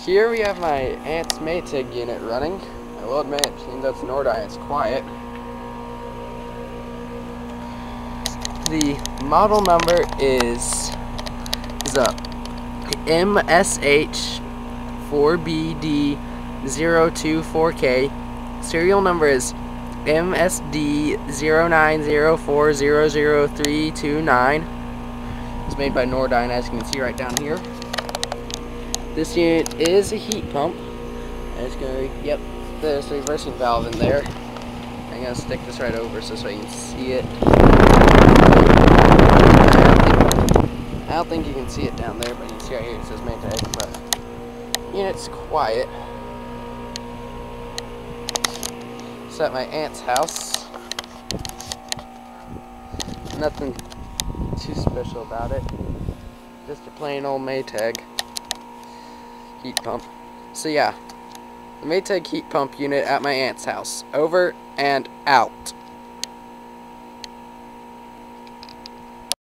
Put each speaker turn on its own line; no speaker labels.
Here we have my aunt's Maytag unit running. I will admit, even though it's Nordion, it's quiet. The model number is MSH4BD024K. Serial number is MSD0904000329. It's made by Nordion, as you can see right down here. This unit is a heat pump. Yep, there's a reversing valve in there. I'm going to stick this right over so you can see it. I don't think you can see it down there, but you can see right here it says Maytag. But unit's quiet. It's at my aunt's house. Nothing too special about it. Just a plain old Maytag heat pump. So yeah, the Maytag heat pump unit at my aunt's house. Over and out.